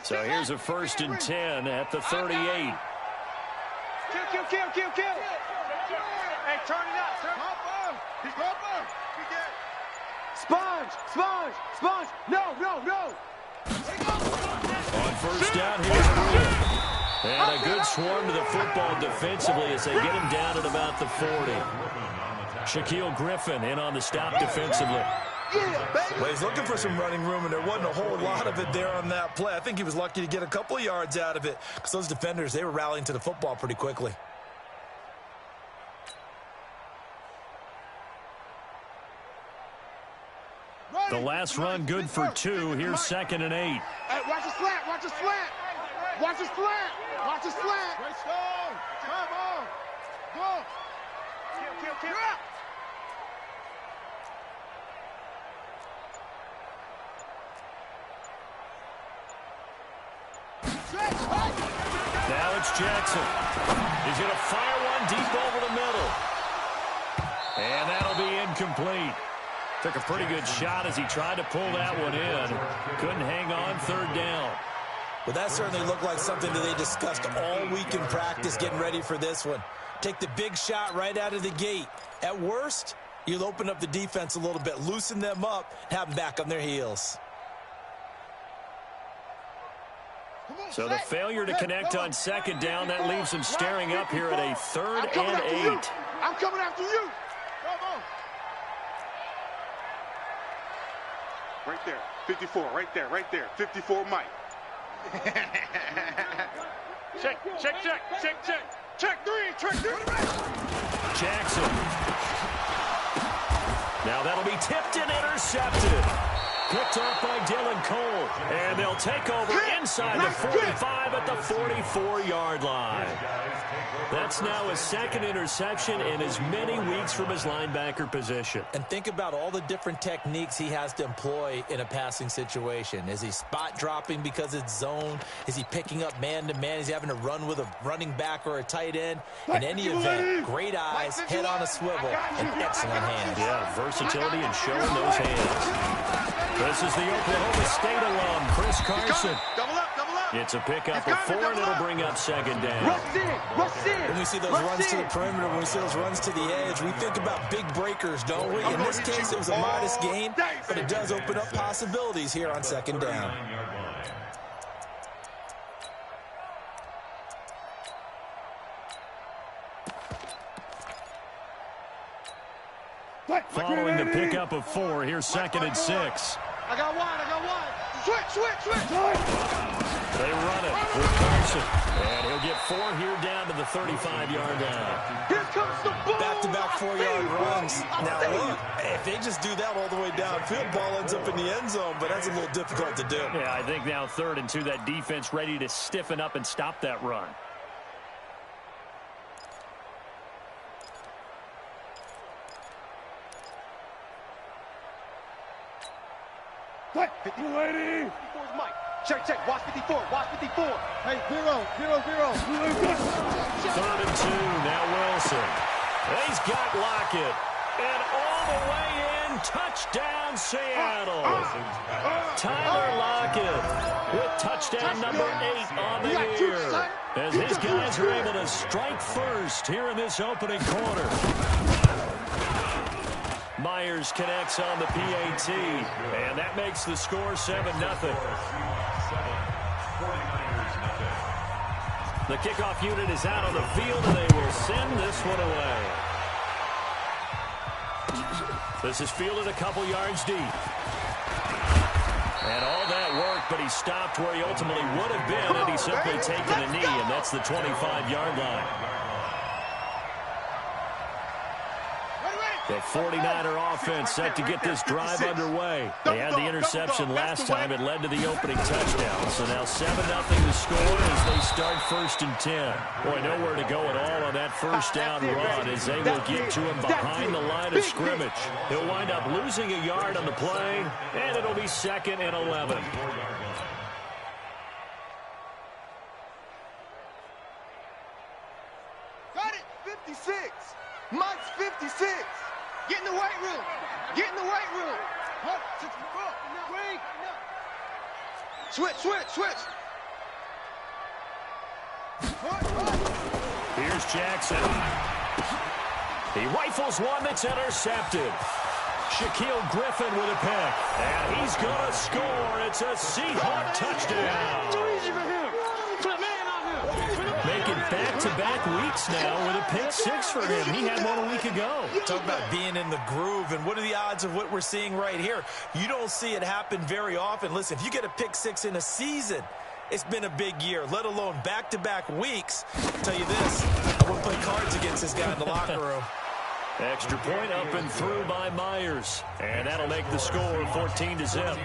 So here's a 1st and 10 at the 38. Kill. Hey, turn it up. Sponge. No. On 1st down, here's Green. And a good swarm to the football defensively as they get him down at about the 40. Shaquille Griffin in on the stop defensively. Well, he's looking for some running room, and there wasn't a whole lot of it there on that play. I think he was lucky to get a couple of yards out of it because those defenders, they were rallying to the football pretty quickly. The last run good for 2. Here's 2nd and 8. Hey, watch the slant. Great stone. Come on. Go. Kill. Now it's Jackson. He's going to fire one deep over the middle. And that'll be incomplete. Took a pretty good shot as he tried to pull that one in. Couldn't hang on 3rd down. But that certainly looked like something that they discussed all week in practice getting ready for this one. Take the big shot right out of the gate. At worst, you'll open up the defense a little bit, loosen them up, have them back on their heels. So the failure to connect on 2nd down, that leaves him staring up here at a 3rd and 8. I'm coming after you. Come on. Right there. 54. Right there. 54 Mike. Check. Check 3. Jackson. Now that'll be tipped and intercepted. Picked off by Dylan Cole. And they'll take over inside the 45 at the 44-yard line. That's now his 2nd interception in as many weeks from his linebacker position. And think about all the different techniques he has to employ in a passing situation. Is he spot dropping because it's zone? Is he picking up man-to-man? Is he having to run with a running back or a tight end? In any event, great eyes, head on a swivel, and excellent hands. Yeah, versatility and showing those hands. This is the Oklahoma State alum, Chris Carson. Double up. It's a pickup of 4, and it'll bring up 2nd down. Rush in. When we see those runs to the perimeter, when we see those runs to the edge, we think about big breakers, don't we? In this case, it was a modest gain, but it does open up possibilities here on 2nd down. Following the pickup of 4, here's 2nd and 6. I got one. Switch. They run it with Carson. And he'll get 4 here down to the 35-yard line. Here comes the ball. Back-to-back 4-yard runs. Now, look, if they just do that all the way downfield, ball ends up in the end zone, but that's a little difficult to do. Yeah, I think now 3rd and 2, that defense ready to stiffen up and stop that run. What? 54 lady. 54's Mike. Check. Watch 54. Hey, 0. 3rd and 2, now Wilson. He's got Lockett. And all the way in, touchdown Seattle. Tyler Lockett with touchdown number 8 on the year. As his guys are able to strike first here in this opening quarter. Myers connects on the PAT, and that makes the score 7-0. The kickoff unit is out on the field, and they will send this one away. This is fielded a couple yards deep. And all that work, but he stopped where he ultimately would have been had he simply taken a knee, and that's the 25-yard line. The 49er offense set to get this drive underway. They had the interception last time. It led to the opening touchdown. So now 7-0 the score as they start 1st and 10. Boy, nowhere to go at all on that 1st down run as they will get to him behind the line of scrimmage. He'll wind up losing a yard on the play, and it'll be 2nd and 11. Got it. 56. Mike's 56. Get in the weight room. Switch. Here's Jackson. He rifles one that's intercepted. Shaquille Griffin with a pick. And he's going to score. It's a Seahawk touchdown. Too easy for him. Put a man out here. Making back-to-back weeks now with a pick six for him. He had one a week ago. Talk about being in the groove, and what are the odds of what we're seeing right here? You don't see it happen very often. Listen, if you get a pick six in a season, it's been a big year, let alone back-to-back weeks. I'll tell you this, I wouldn't play cards against this guy in the locker room. Extra point up and through by Myers. And that'll make the score 14-0.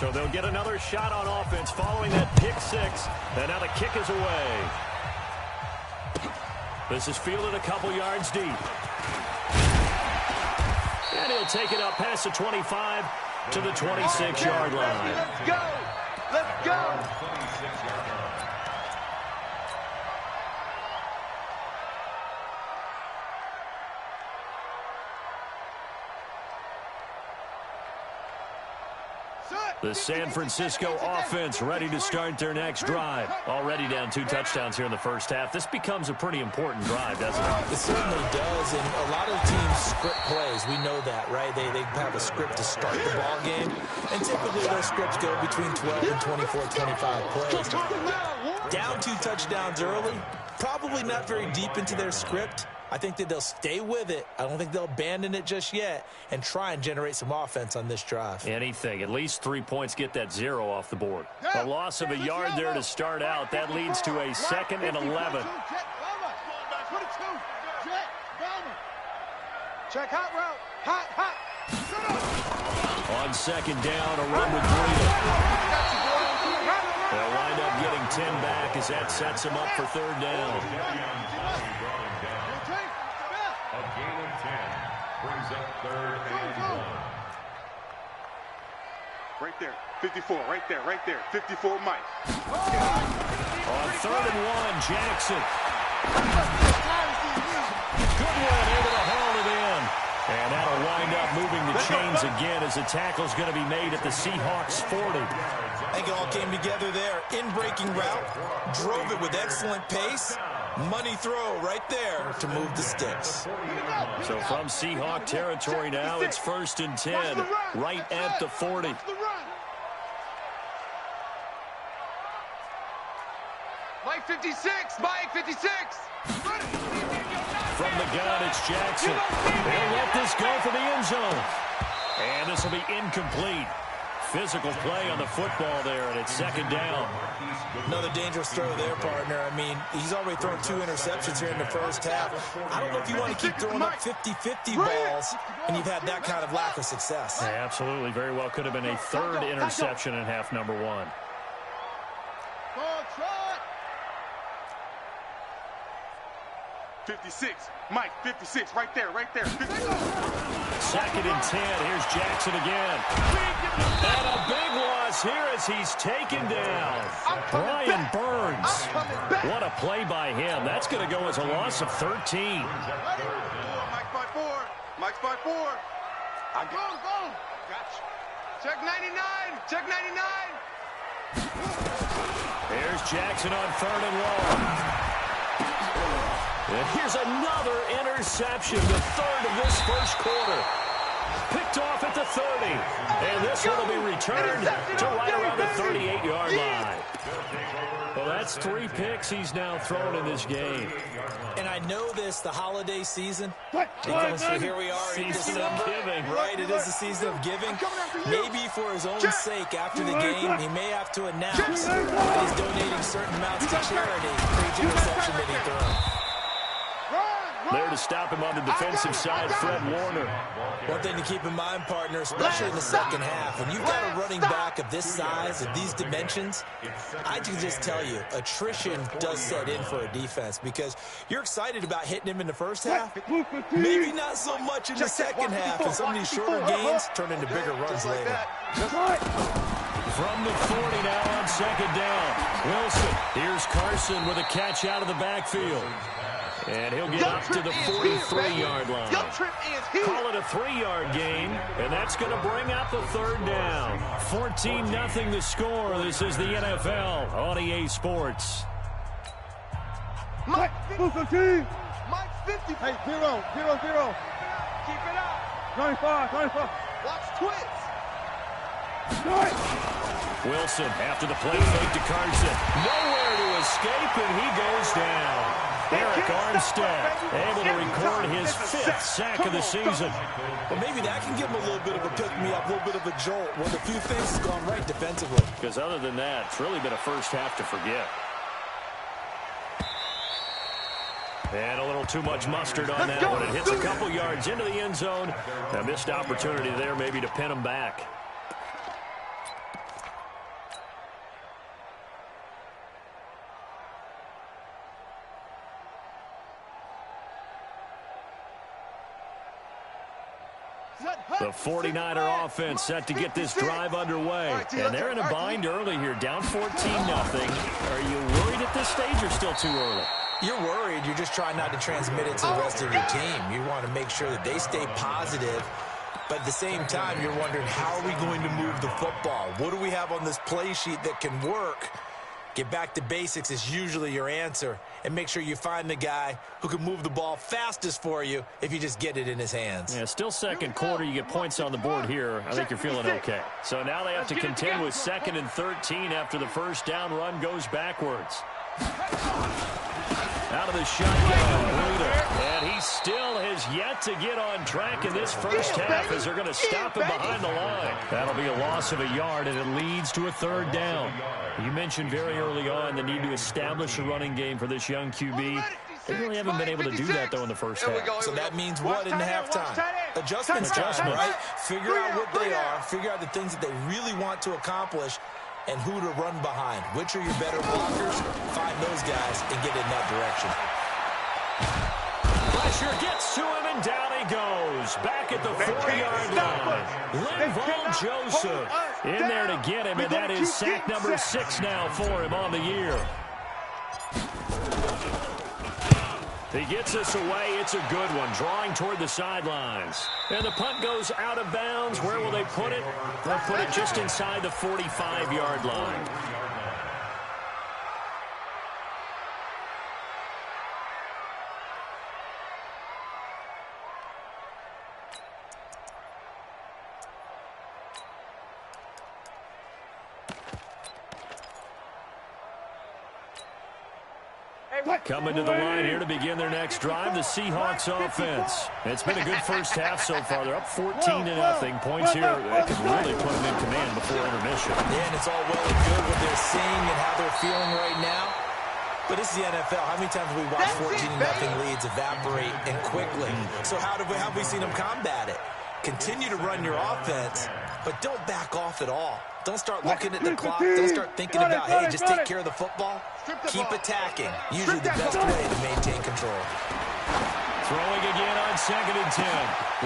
So they'll get another shot on offense following that pick six. And now the kick is away. This is fielded a couple yards deep. And he'll take it up past the 25 to the 26-yard line. Let's go. Let's go. The San Francisco offense ready to start their next drive. Already down 2 touchdowns here in the first half. This becomes a pretty important drive, doesn't it? It certainly does, and a lot of teams script plays. We know that, right? They have a script to start the ball game, and typically those scripts go between 12 and 24, 25 plays. Down 2 touchdowns early, probably not very deep into their script. I think that they'll stay with it. I don't think they'll abandon it just yet and try and generate some offense on this drive. Anything. At least 3 points get that 0 off the board. A loss of a yard there to start out. That leads to a 2nd and 11. Check hot route. Hot, hot. On 2nd down, a run with Breida. They'll wind up getting 10 back as that sets them up for 3rd down. A gain of 10 brings up 3rd and 1. Right there, 54, right there, right there, 54, Mike. On 3rd and 1, Jackson. Goodwin able to haul it in. And that'll wind up moving the chains again as the tackle's going to be made at the Seahawks 40. I think it all came together there. In-breaking route, drove it with excellent pace. Money throw right there to move the sticks. So from Seahawk territory now, it's 1st and 10, right at the 40. Mike 56, Mike 56. From the gun, it's Jackson. They'll let this go for the end zone. And this will be incomplete. Physical play on the football there, and it's 2nd down. Another dangerous throw there, partner. I mean, he's already thrown 2 interceptions here in the first half. I don't know if you want to keep throwing up 50-50 balls, and you've had that kind of lack of success. Yeah, absolutely. Very well could have been a 3rd interception in half number 1. 56, Mike 56, right there, right there. 56. 2nd and 10. Here's Jackson again. And a big loss here as he's taken down. Brian Burns. What a play by him. That's going to go as a loss of 13. Mike's by 4. Mike's by 4. Go. Gotcha. Check 99. Check 99. Here's Jackson on 3rd and long. And here's another interception, the 3rd of this first quarter. Picked off at the 30. And this one will be returned to right around the 38-yard line. Well, that's 3 picks he's now thrown in this game. And I know this, the holiday season. Here we are in December. Giving. Right, it is the season of giving. Maybe for his own sake, after the game, he may have to announce that he's donating certain amounts to charity for each interception that he throws. There to stop him on the defensive side, Fred Warner. One thing to keep in mind, partner, especially in the second half, when you've got a running back of this size, of these dimensions, I can just tell you, attrition does set in for a defense because you're excited about hitting him in the first half, maybe not so much in the second half, and some of these shorter gains turn into bigger runs later. From the 40 now on second down. Wilson, here's Carson with a catch out of the backfield. And he'll get up to the 43-yard line. Call it a 3-yard gain, and that's going to bring up the third down. 14-0 the score. This is the NFL on EA Sports. Mike 50. Mike 50. Hey, 0, 0, 0. Keep it up. 95, 95. Watch twits. Wilson after the play fake to Carson. Nowhere to escape, and he goes down. Eric Armstead able to record his 5th sack of the season. Well, maybe that can give him a little bit of a pick-me-up, a little bit of a jolt when a few things have gone right defensively. Because other than that, it's really been a first half to forget. And a little too much mustard on that one. It hits a couple yards into the end zone. A missed opportunity there maybe to pin him back. The 49er offense set to get this drive underway. And they're in a bind early here, down 14-0. Are you worried at this stage or still too early? You're worried. You're just trying not to transmit it to the rest of your team. You want to make sure that they stay positive. But at the same time, you're wondering, how are we going to move the football? What do we have on this play sheet that can work? Get back to basics is usually your answer. And make sure you find the guy who can move the ball fastest for you if you just get it in his hands. Yeah, still second quarter. You get points on the board here. I think you're feeling okay. So now they have to contend with 2nd and 13 after the first down run goes backwards. Out of the shotgun, and he still has yet to get on track in this first half as they're going to stop him behind the line. That'll be a loss of a yard, and it leads to a third down. You mentioned very early on the need to establish a running game for this young QB. They really haven't been able to do that, though, in the first half. So that means what in the halftime? Adjustments time, right? Figure out what they are, figure out the things that they really want to accomplish, and who to run behind. Which are your better blockers? Find those guys and get in that direction. Pressure gets to him, and down he goes. Back at the 4-yard line. Linval Joseph in there to get him, and that is sack number 6 now for him on the year. He gets us away. It's a good one, drawing toward the sidelines. And the punt goes out of bounds. Where will they put it? They'll put it just inside the 45-yard line. Coming to the line here to begin their next drive, the Seahawks offense. It's been a good first half so far. They're up 14-0. Points here that could really put them in command before intermission. Yeah, and it's all well and good what they're seeing and how they're feeling right now. But this is the NFL. How many times have we watched 14-0 leads evaporate and quickly? So how have we seen them combat it? Continue to run your offense, but don't back off at all. Don't start looking at the clock. Don't start thinking about, hey, just take care of the football. Keep attacking. Usually the best way to maintain control. Throwing again on 2nd and 10.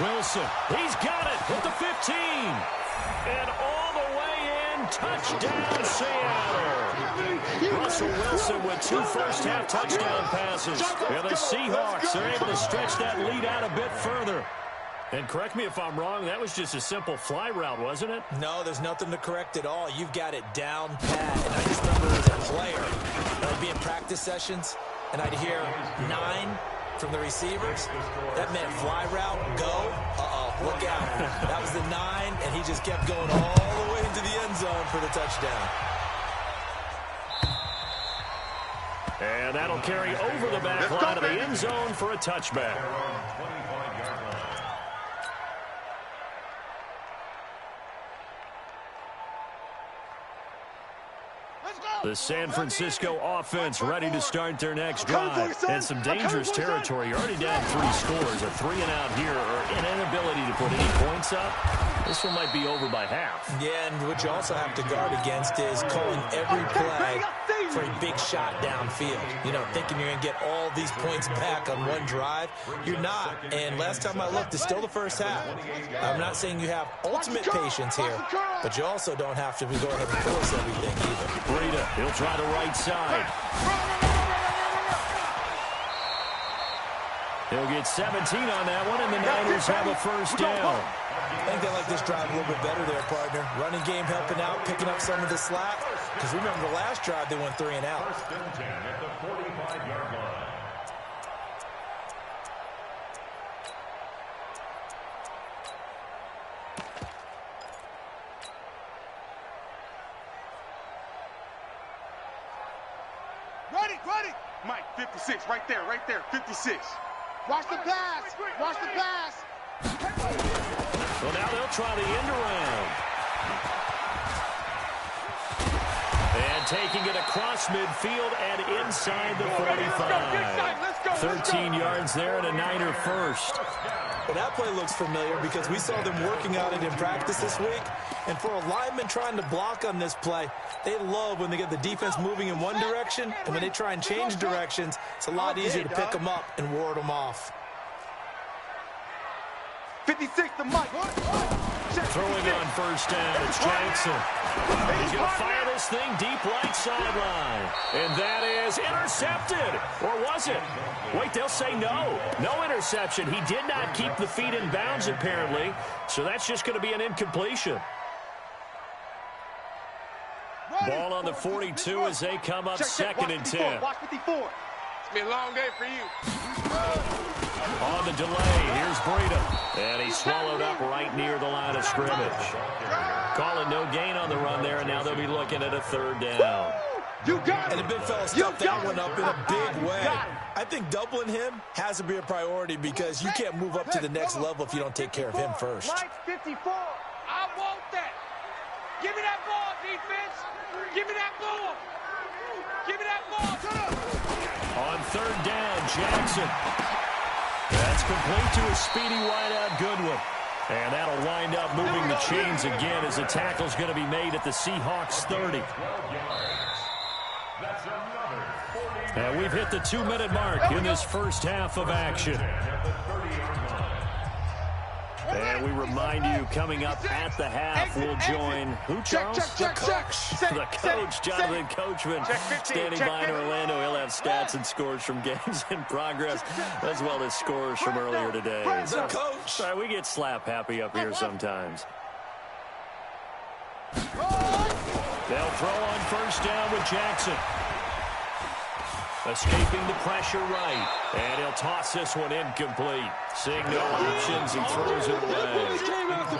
Wilson, he's got it at the 15. And all the way in, touchdown Seattle. Russell Wilson with 2 first-half touchdown passes. And the Seahawks are able to stretch that lead out a bit further. And correct me if I'm wrong, that was just a simple fly route, wasn't it? No, there's nothing to correct at all. You've got it down pat. And I just remember as a player, I'd be in practice sessions, and I'd hear 9 from the receivers. That meant fly route, go. Look out. That was the 9, and he just kept going all the way into the end zone for the touchdown. And that'll carry over the back line of the end zone for a touchback. Let's go! The San Francisco offense ready to start their next drive. And some dangerous territory. You're already down 3 scores. A 3-and-out here or an inability to put any points up. This one might be over by half. Yeah, and what you also have to guard against is calling every play for a big shot downfield. You know, thinking you're going to get all these points back on one drive. You're not. And last time I looked, it's still the first half. I'm not saying you have ultimate patience here, but you also don't have to go ahead and force everything either. Breida, he'll try the right side. He'll get 17 on that one, and the Niners have a first down. I think they like this drive a little bit better there, partner. Running game helping out, picking up some of the slack. Because remember, the last drive, they went 3 and out. First and 10 at the 45-yard line. Ready. Mike, 56, right there, 56. Watch the pass. Well, now they'll try the end around. And taking it across midfield and inside the 45. 13 yards there and a Niner first. Well, that play looks familiar because we saw them working on it in practice this week. And for a lineman trying to block on this play, they love when they get the defense moving in one direction. And when they try and change directions, it's a lot easier to pick them up and ward them off. 56 to Mike. Throwing on first down, it's Jackson. He's going to fire this thing deep right sideline. And that is intercepted. Or was it? Wait, they'll say no. No interception. He did not keep the feet in bounds, apparently. So that's just going to be an incompletion. Ball on the 42 as they come up second and 10. Watch 54. It's been a long day for you. On the delay, here's Breida. And he's swallowed up right near the line of scrimmage. Calling no gain on the run there, and now they'll be looking at a third down. And the big fella stuffed that one up in a big way. I think doubling him has to be a priority because you can't move up to the next level if you don't take care of him first. Mike, 54. I want that. Give me that ball, defense. Give me that ball. Give me that ball. On third down, Jackson. That's complete to a speedy wideout Goodwin. And that'll wind up moving the chains again as the tackle's going to be made at the Seahawks 30. And we've hit the 2-minute mark in this first half of action. And we remind you, coming up at the half, we'll join who, Charles? The coach. The coach, Jonathan Coachman, standing by in Orlando. He'll have stats and scores from games in progress, as well as scores from earlier today. The coach. Sorry, we get slap happy up here sometimes. They'll throw on first down with Jackson. Escaping the pressure right. And he'll toss this one incomplete. Seeing no options, he throws it away.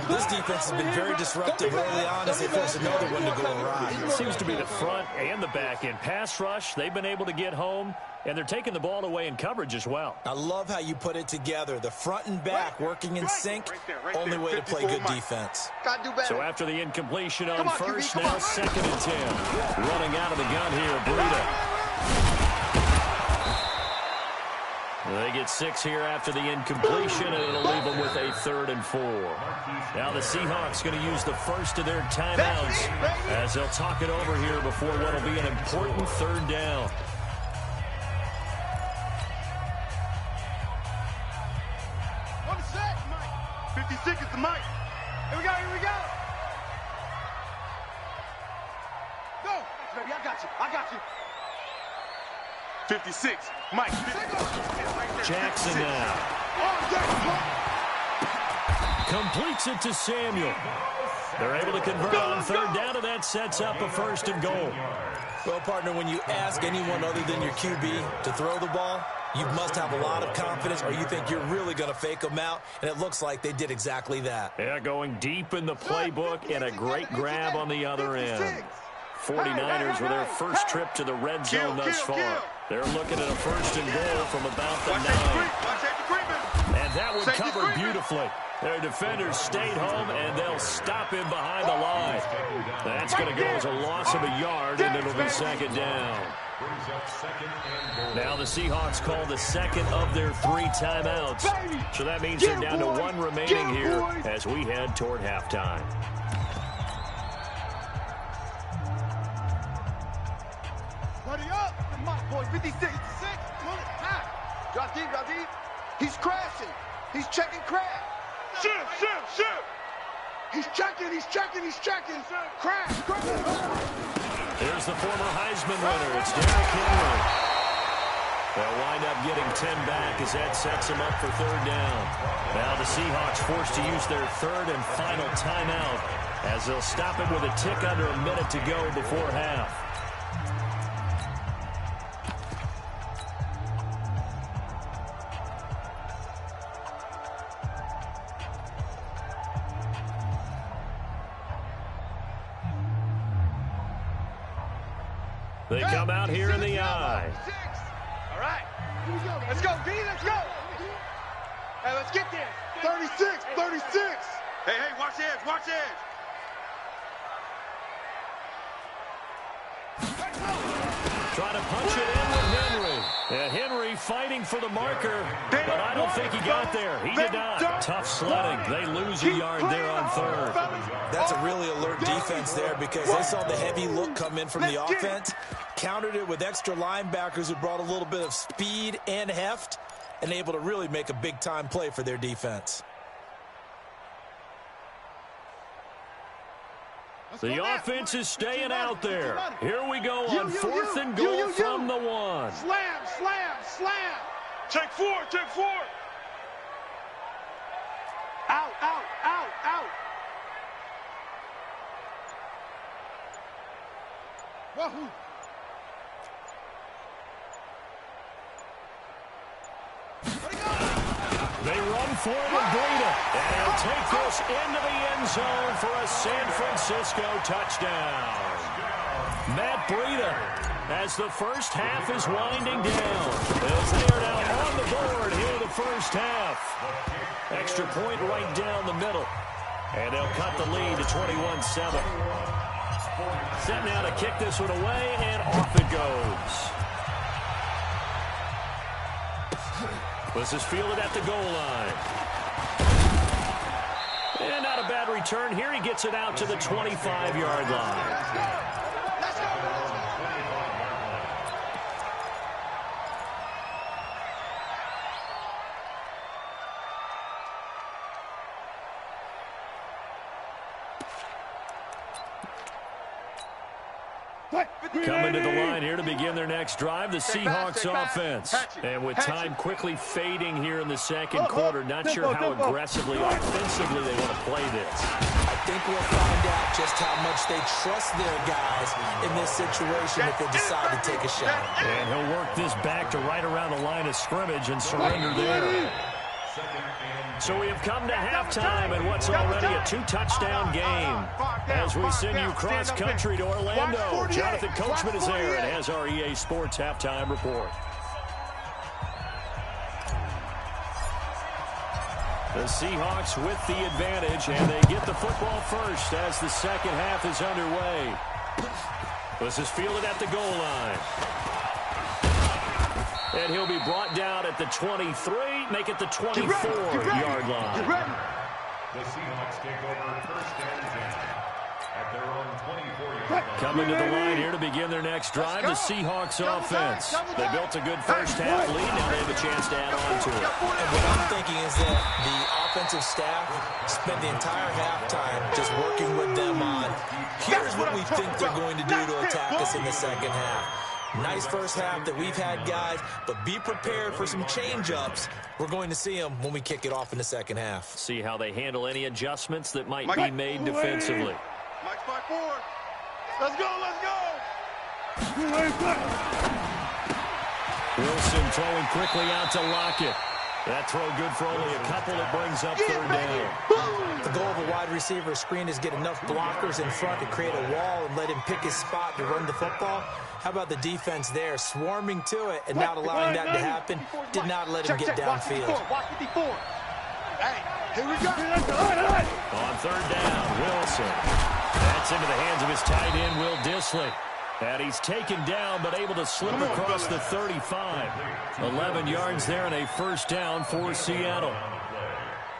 This defense has been very disruptive early on as they force another one to go awry. It seems to be the front and the back end. Pass rush, they've been able to get home, and they're taking the ball away in coverage as well. I love how you put it together. The front and back working in sync. Only way to play good defense. So after the incompletion on first, now second and 10. Running out of the gun here, Breida. They get 6 here after the incompletion, and it'll leave them with a 3rd and 4. Now the Seahawks going to use the first of their timeouts as they'll talk it over here before what will be an important 3rd down. On the set, Mike. 56 is the Mike. Here we go. Go. Baby, I got you. 56. Mike. Jackson now. Completes it to Samuel. They're able to convert on 3rd down, and that sets up a 1st and goal. Well, partner, when you ask anyone other than your QB to throw the ball, you must have a lot of confidence, or you think you're really going to fake them out, and it looks like they did exactly that. Yeah, going deep in the playbook, and a great grab on the other end. 49ers with their first trip to the red zone thus far. They're looking at a 1st and goal from about the 9. And that one covered beautifully. Their defenders stayed home, and they'll stop him behind the line. That's going to go as a loss of a yard, and it'll be second down. Now the Seahawks call the second of their 3 timeouts. So that means they're down to 1 remaining here as we head toward halftime. Ready up. Come on, boy. 56. Drop deep, drop deep. He's crashing. He's checking crash. Shift. He's checking. Crash. Here's the former Heisman winner. It's Derrick Henry. They'll wind up getting 10 back as that sets them up for third down. Now the Seahawks forced to use their third and final timeout as they'll stop him with a tick under a minute to go before half. They come out here in the eye. All right. Let's go, D. Let's go. Hey, let's get there. 36. Hey, watch the edge. Trying to punch it in with Henry. And Henry fighting for the marker, but I don't think he got there. He did not. Tough sledding. They lose a yard there on third. That's a really alert defense there because they saw the heavy look come in from the offense, countered it with extra linebackers who brought a little bit of speed and heft, and able to really make a big-time play for their defense. The offense is staying out there. Here we go on 4th and goal from the 1. Slam. Take four. Out. Wahoo. They run for it with Breida. And he'll take this into the end zone for a San Francisco touchdown. Matt Breida, as the first half is winding down, as they are now on the board here in the first half. Extra point right down the middle. And they'll cut the lead to 21-7. Set now to kick this one away, and off it goes. This is fielded at the goal line. And not a bad return here. He gets it out to the 25-yard line. Coming to the line here to begin their next drive, the Seahawks offense. And with time quickly fading here in the second quarter, not sure how aggressively, offensively they want to play this. I think we'll find out just how much they trust their guys in this situation if they decide to take a shot. And he'll work this back to right around the line of scrimmage and surrender there. So we have come to halftime in what's already a 2-touchdown game. As we send you cross-country to Orlando, Jonathan Coachman is there and has our EA Sports halftime report. The Seahawks with the advantage, and they get the football first as the second half is underway. This is fielded at the goal line. And he'll be brought down at the 23, make it the 24-yard line. The Seahawks take over first and 10 at their own 24-yard line. Coming to the line here to begin their next drive, the Seahawks offense. They built a good first half lead. Now they have a chance to add on to it. And what I'm thinking is that the offensive staff spent the entire halftime just working with them on, here's what we think they're going to do to attack us in the second half. Nice first half that we've had, guys, but be prepared for some change-ups. We're going to see them when we kick it off in the second half. See how they handle any adjustments that might be made defensively. Mike's 5-4. Let's go. Wilson throwing quickly out to Lockett. That throw good for only a couple. It brings up third down. The goal of a wide receiver screen is get enough blockers in front to create a wall and let him pick his spot to run the football. How about the defense there, swarming to it and not allowing that to happen? Did not let him get downfield. Hey, here we go. On third down, Wilson. That's into the hands of his tight end, Will Dissly. And he's taken down, but able to slip across the 35. 11 yards there and a first down for Seattle.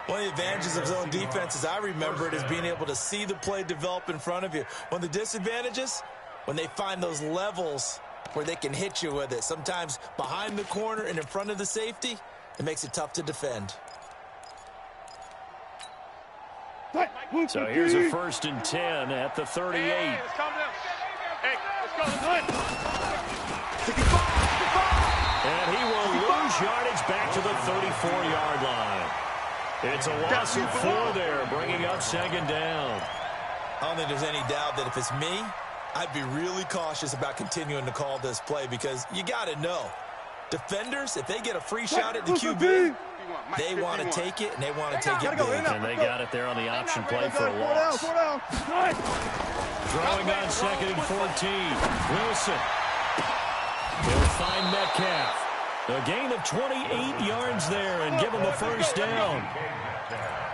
One of the advantages of zone defense, as I remember it, is being able to see the play develop in front of you. One of the disadvantages, when they find those levels where they can hit you with it, sometimes behind the corner and in front of the safety, it makes it tough to defend. So here's a 1st and 10 at the 38. Hey, let's calm down. Hey, let's go. And he will lose yardage back to the 34-yard line. It's a loss of 4 there, bringing up 2nd down. I don't think there's any doubt that if it's me, I'd be really cautious about continuing to call this play because you got to know, defenders, if they get a free shot at the QB, they want to take it, and they want to take it big. And they got it there on the option play for a loss. Throwing on 2nd and 14. Wilson. He'll find Metcalf. A gain of 28 yards there and give him a first down.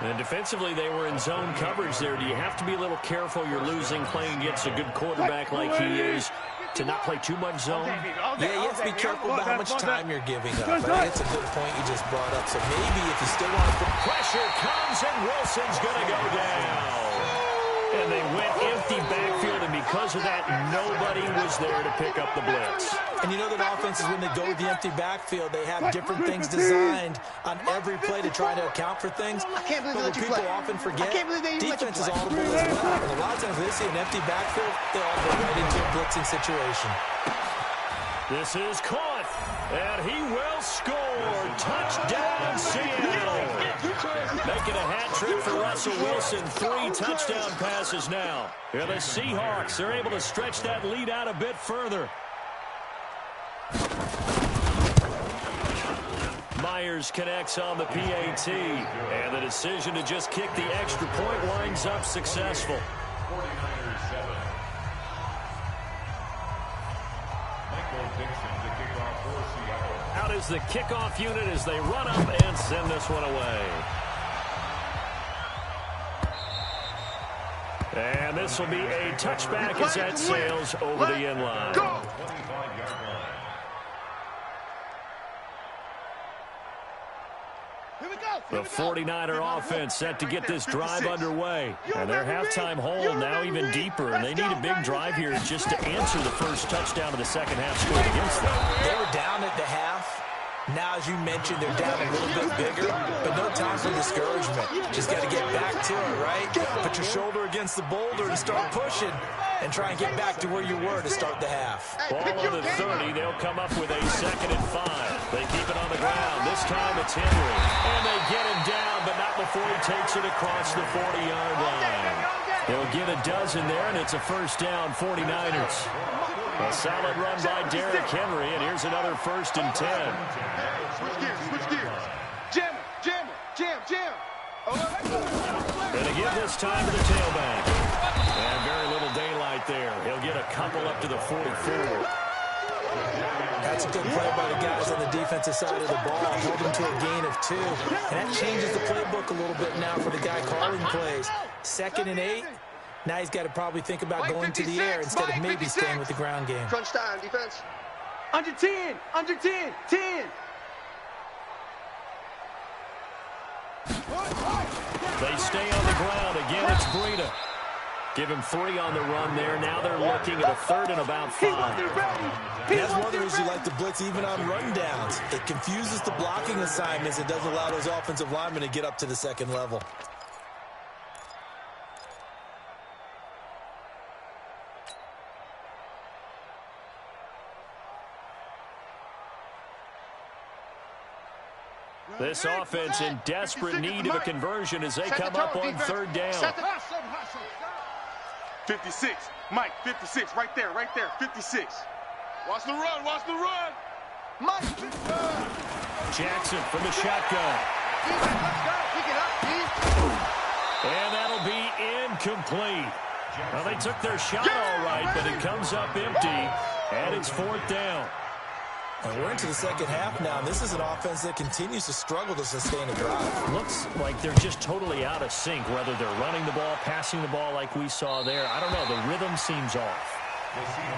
And defensively, they were in zone coverage there. Do you have to be a little careful? You're losing playing against a good quarterback like he is to not play too much zone? Yeah, you have to be careful about how much time you're giving up. I think it's a good point you just brought up. So maybe if you still want to... Pressure comes, and Wilson's going to go down. And they went empty backfield, and because of that, nobody was there to pick up the blitz. And you know that offenses, when they go with the empty backfield, they have different things designed on every play to try to account for things. I can't believe but what people often forget, defense is audible as well. And a lot of times when they see an empty backfield, they all go right into a blitzing situation. This is caught, and he will score. Touchdown, Seattle. Making a hat trick for Russell Wilson. 3 touchdown passes now. And the Seahawks are able to stretch that lead out a bit further. Myers connects on the PAT, and the decision to just kick the extra point winds up successful. 49ers 7. Michael Dixon to kick off for Seattle. Out is the kickoff unit as they run up and send this one away. And this will be a touchback as that sails over the end line. 25-yard line. The 49er offense set to get this drive underway. And their halftime hole now even deeper. And they need a big drive here just to answer the first touchdown of the second half scored against them. They were down at the half. Now, as you mentioned, they're down a little bit bigger, but no time for discouragement. Just got to get back to it, right? Put your shoulder against the boulder and start pushing and try and get back to where you were to start the half. Ball on the 30. They'll come up with a 2nd and 5. They keep it on the ground. This time it's Henry. And they get him down, but not before he takes it across the 40-yard line. They'll get a dozen there, and it's a first down, 49ers. A solid run by Derrick Henry, and here's another 1st and 10. Switch gears. Jam. And again this time to the tailback. And very little daylight there. He'll get a couple up to the 44. That's a good play by the guys on the defensive side of the ball. Held him to a gain of 2. And that changes the playbook a little bit now for the guy calling plays. 2nd and 8. Now he's got to probably think about going to the air instead of maybe staying with the ground game. Crunch time, defense. Under 10. 10. They stay on the ground. Again, it's Breida. Give him 3 on the run there. Now they're looking at a 3rd and about 5. And that's one of the reasons you like to blitz even on rundowns. It confuses the blocking assignments. It doesn't allow those offensive linemen to get up to the second level. This offense in desperate need of a conversion as they come up on 3rd down. 56. Mike, 56. Right there. 56. Watch the run. Mike. Jackson from the shotgun. And that'll be incomplete. Well, they took their shot all right, but it comes up empty, and it's 4th down. And we're into the second half now, and this is an offense that continues to struggle to sustain a drive. Looks like they're just totally out of sync, whether they're running the ball, passing the ball like we saw there. I don't know. The rhythm seems off.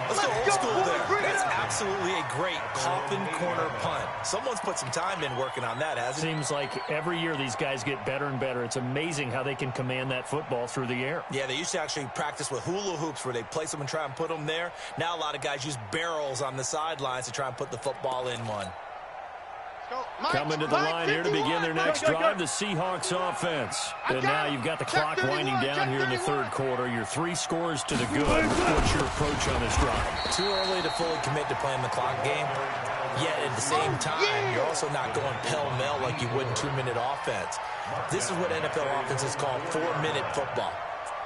Let's go old school there. That's absolutely a great coffin corner punt. Someone's put some time in working on that, hasn't it? Seems like every year these guys get better and better. It's amazing how they can command that football through the air. Yeah, they used to actually practice with hula hoops where they place them and try and put them there. Now a lot of guys use barrels on the sidelines to try and put the football in one. Coming to the line here to begin their next drive, the Seahawks offense. And now you've got the clock winding down here in the third quarter. Your 3 scores to the good. What's your approach on this drive? Too early to fully commit to playing the clock game. Yet at the same time, you're also not going pell-mell like you would in 2-minute offense. This is what NFL offenses call 4-minute football.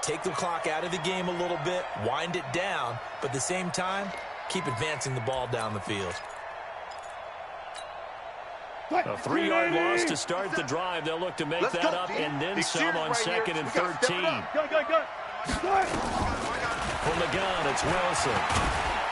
Take the clock out of the game a little bit, wind it down, but at the same time, keep advancing the ball down the field. A 3-yard loss to start the drive. They'll look to make that up and then some on 2nd and 13. From the gun, it's Wilson.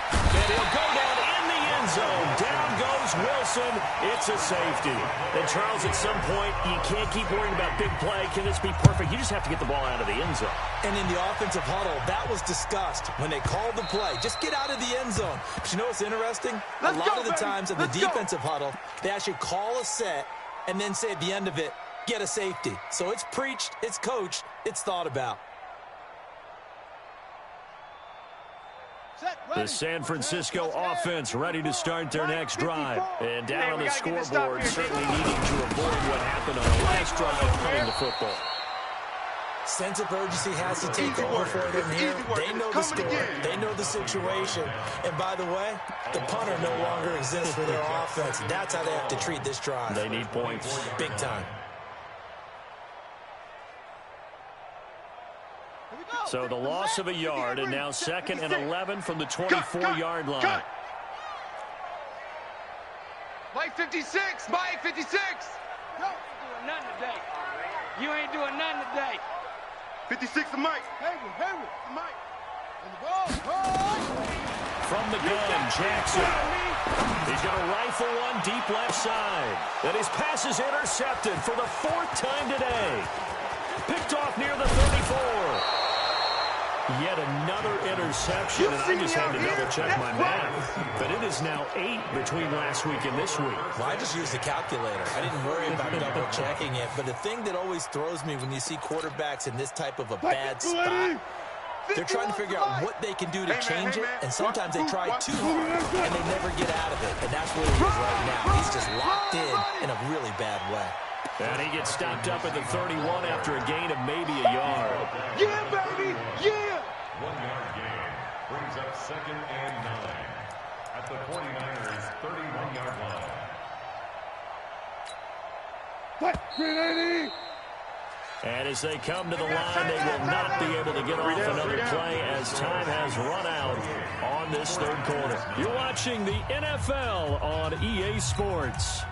And he'll go down in the end zone. Down goes Wilson. It's a safety. And, Charles, at some point, you can't keep worrying about big play. Can this be perfect? You just have to get the ball out of the end zone. And in the offensive huddle, that was discussed when they called the play. Just get out of the end zone. But you know what's interesting? A lot of the times in the defensive huddle, they actually call a set and then say at the end of it, get a safety. So it's preached, it's coached, it's thought about. The San Francisco offense ready to start their next drive. And down on the scoreboard, certainly needing to avoid what happened on the last drive, punting the football. Sense of urgency has to take over for them here. They know the score. They know the situation. And by the way, the punter no longer exists for their offense. That's how they have to treat this drive. They need points. Big time. So the loss of a yard, and now 2nd and 11 from the 24-yard line. Mike 56, Mike 56. You ain't doing nothing today. You ain't doing nothing today. 56 to Mike. Henry, Mike. And the ball. From the gun, Jackson. He's going to rifle one deep left side. And his pass is intercepted for the 4th time today. Picked off near the 34. Yet another interception, and I just had to double-check my math. But it is now 8 between last week and this week. Well, I just used the calculator. I didn't worry about double-checking it. But the thing that always throws me when you see quarterbacks in this type of a bad spot, they're trying to figure out what they can do to change it, and sometimes they try too hard, and they never get out of it. And that's where he is right now. He's just locked in a really bad way. And he gets stopped up at the 31 after a gain of maybe a yard. Yeah, baby, yeah! 1-yard gain brings up 2nd and 9 at the 49ers' 31-yard line. 380! And as they come to the line, they will not be able to get off another play as time has run out on this third quarter. You're watching the NFL on EA Sports.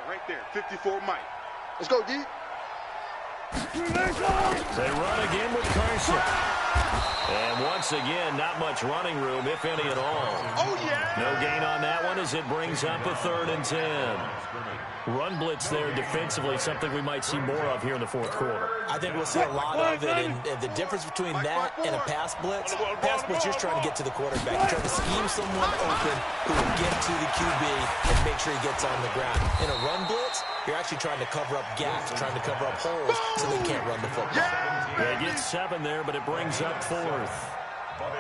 Right there. 54 Mike. Let's go, D. They run again with Carson. And once again, not much running room, if any at all. Oh, yeah! No gain on that one as it brings up a 3rd and 10. Run blitz there defensively, something we might see more of here in the 4th quarter. I think we'll see a lot of it, and the difference between that and a pass blitz, you're just trying to get to the quarterback. You're trying to scheme someone open who will get to the QB and make sure he gets on the ground. In a run blitz, you're actually trying to cover up gaps, trying to cover up holes so they can't run the football. They get 7 there, but it brings up 4th.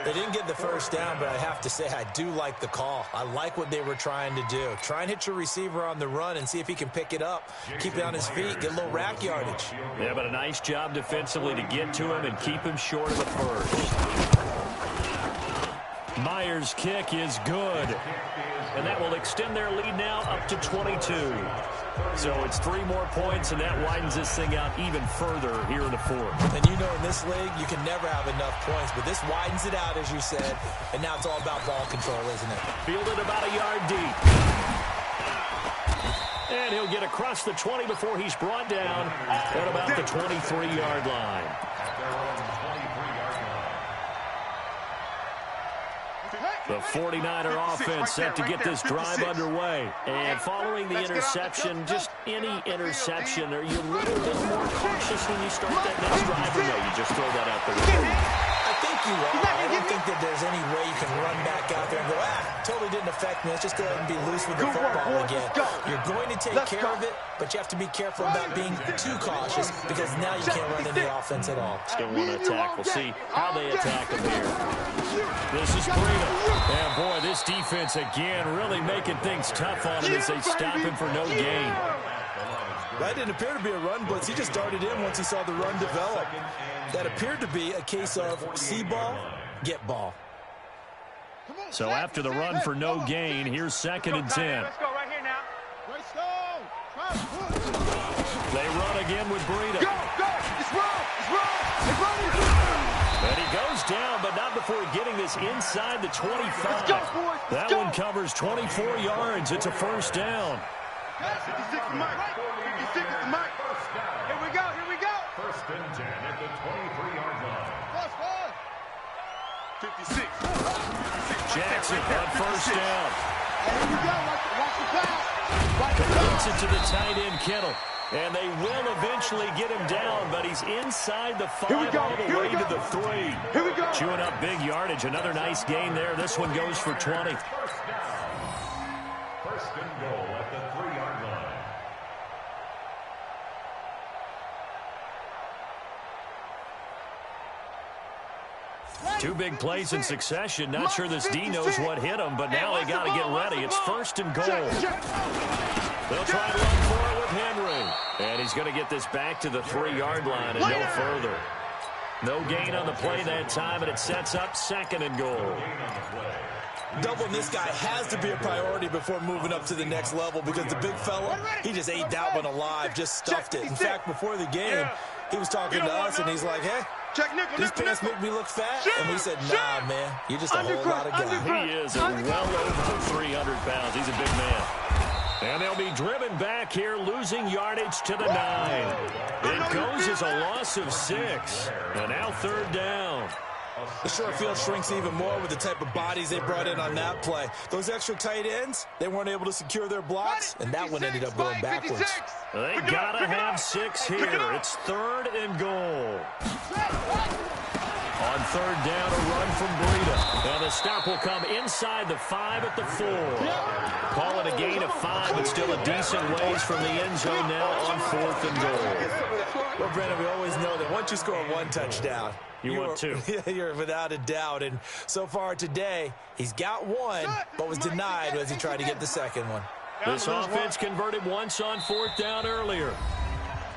They didn't get the first down, but I have to say I do like the call. I like what they were trying to do. Try and hit your receiver on the run and see if he can pick it up, keep it on his feet, get a little rack yardage. Yeah, but a nice job defensively to get to him and keep him short of the first. Myers' kick is good. And that will extend their lead now up to 22. So it's 3 more points, and that widens this thing out even further here in the 4th. And you know in this league, you can never have enough points, but this widens it out, as you said, and now it's all about ball control, isn't it? Fielded about a yard deep. And he'll get across the 20 before he's brought down at about the 23-yard line. The 49er offense set to get this drive underway. And following the interception, just any interception, are you a little bit more cautious when you start that next drive, or no, you just throw that out the window? I think you are. I don't think that there's any way you can run back out there and go, totally didn't affect me. Let's just go ahead and be loose with the football again. You're going to take care of it, but you have to be careful about being too cautious because now you can't run any offense at all. Still want to attack. We'll see how they attack him here. This is Breida. And, boy, this defense, again, really making things tough on him as they stop him for no gain. That didn't appear to be a run blitz. He just darted in once he saw the run develop. That appeared to be a case of see ball, get ball. So after the run for no gain, here's 2nd and 10. Let's go right here now. Let's go. They run again with Breida. Go. It's wrong. It's running. And he goes down, but not before getting this inside the 25. Let's go, boys. That one covers 24 yards. It's a first down. 56 is Mike. 56 is Mike. Here we go. 1st and 10 at the 23-yard line. 56. Jackson on first down. Here we go. Watch the pass. Completes it to the tight end, Kittle. And they will eventually get him down, but he's inside the 5 all the way to the 3. Here we go. Chewing up big yardage. Another nice gain there. This one goes for 20. 1st and goal at the 3-yard line. Two big plays in succession. Not sure this D knows what hit him, but now they got to get ready. It's 1st and goal. They'll try to run for it with Henry. And he's going to get this back to the 3-yard line and no further. No gain on the play that time, and it sets up 2nd and goal. Doubling this guy has to be a priority before moving up to the next level because the big fella, he just ate that one alive, just stuffed it. In fact, before the game, he was talking to us, and he's like, hey, these pants make me look fat. And we said, nah, man, you're just a whole lot of guy. He is well over 300 pounds. He's a big man. And they'll be driven back here, losing yardage to the 9. It goes as a loss of 6. And now 3rd down. The short field shrinks even more with the type of bodies they brought in on that play. Those extra tight ends, they weren't able to secure their blocks, and that one ended up going backwards. They gotta have 6 here. It's 3rd and goal. On 3rd down, a run from Breida. And the stop will come inside the 5 at the 4. Call it a gain of 5, but still a decent ways from the end zone now on 4th and goal. Well, Brandon, we always know that once you score 1 touchdown, you want 2. You're without a doubt. And so far today, he's got 1, but was denied as he tried to get the 2nd one. This offense converted once on 4th down earlier.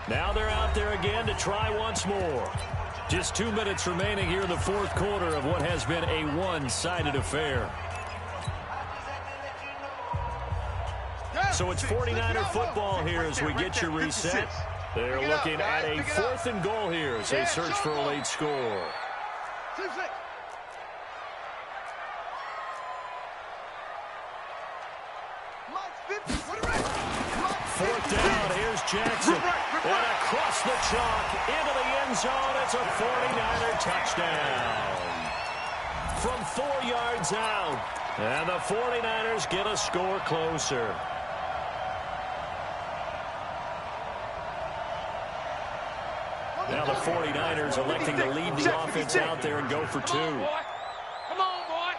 Now they're out there again to try once more. Just 2 minutes remaining here in the 4th quarter of what has been a one-sided affair. So it's 49er football here as we get your reset. They're looking at a 4th and goal here as they search for a late score. 4th down, here's Jackson. And across the chalk, into the end zone, it's a 49er touchdown. From 4 yards out, and the 49ers get a score closer. Now the 49ers electing to leave the offense out there and go for 2. Come on, boy.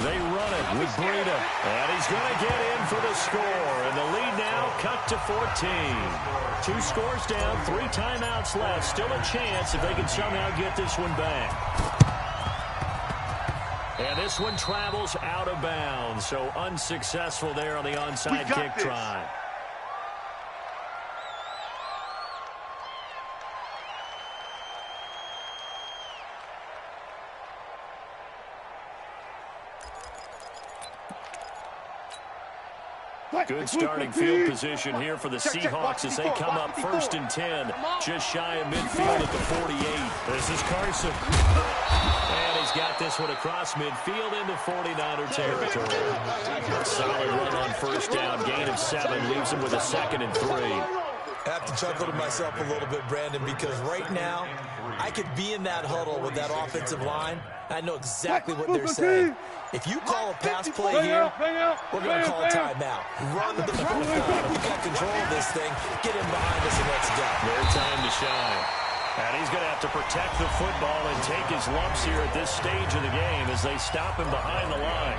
They run it with Breida, and he's going to get in for the score. And the lead now cut to 14. 2 scores down, 3 timeouts left. Still a chance if they can somehow get this one back. And this one travels out of bounds, so unsuccessful there on the onside kick try. Good starting field position here for the Seahawks as they come up 1st and 10, just shy of midfield at the 48. This is Carson. And he's got this one across midfield into 49er territory. Solid run on 1st down, gain of 7, leaves him with a 2nd and 3. I have to chuckle to myself a little bit, Brandon, because right now I could be in that huddle with that offensive line. I know exactly what they're saying. If you call a pass play here, we're going to call a timeout. Run the football. We got control of this thing. Get him behind us and let's go. Their time to shine. And he's going to have to protect the football and take his lumps here at this stage of the game as they stop him behind the line.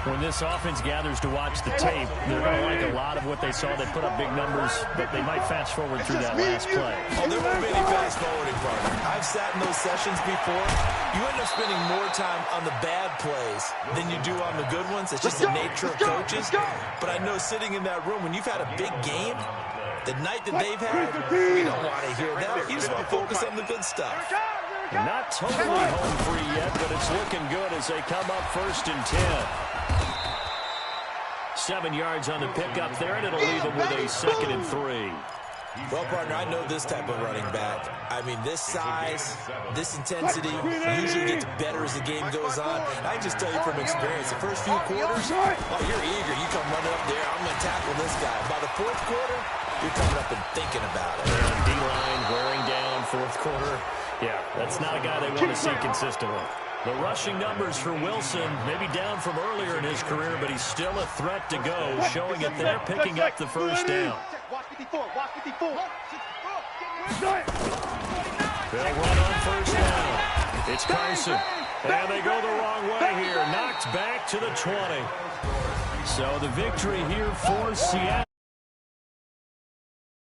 When this offense gathers to watch the tape, they're going to like a lot of what they saw. They put up big numbers, but they might fast forward through that last play. Oh, there won't be any fast forwarding, partner. I've sat in those sessions before. You end up spending more time on the bad plays than you do on the good ones. It's just the nature of coaches. But I know sitting in that room, when you've had a big game, the night that they've had, we don't want to hear that. You just want to focus on the good stuff. Not totally home free yet, but it's looking good as they come up 1st and 10. 7 yards on the pickup there, and it'll leave him with a 2nd and 3. Well, partner, I know this type of running back. I mean, this size, this intensity usually gets better as the game goes on. I just tell you from experience, the first few quarters, oh, you're eager. You come running up there, I'm going to tackle this guy. By the 4th quarter, you're coming up and thinking about it. D-line wearing down 4th quarter. Yeah, that's not a guy they want to see consistently. The rushing numbers for Wilson, maybe down from earlier in his career, but he's still a threat to go, showing it there, picking up the 1st down. They'll run on 1st down. It's Carson. And they go the wrong way here. Knocked back to the 20. So the victory here for Seattle.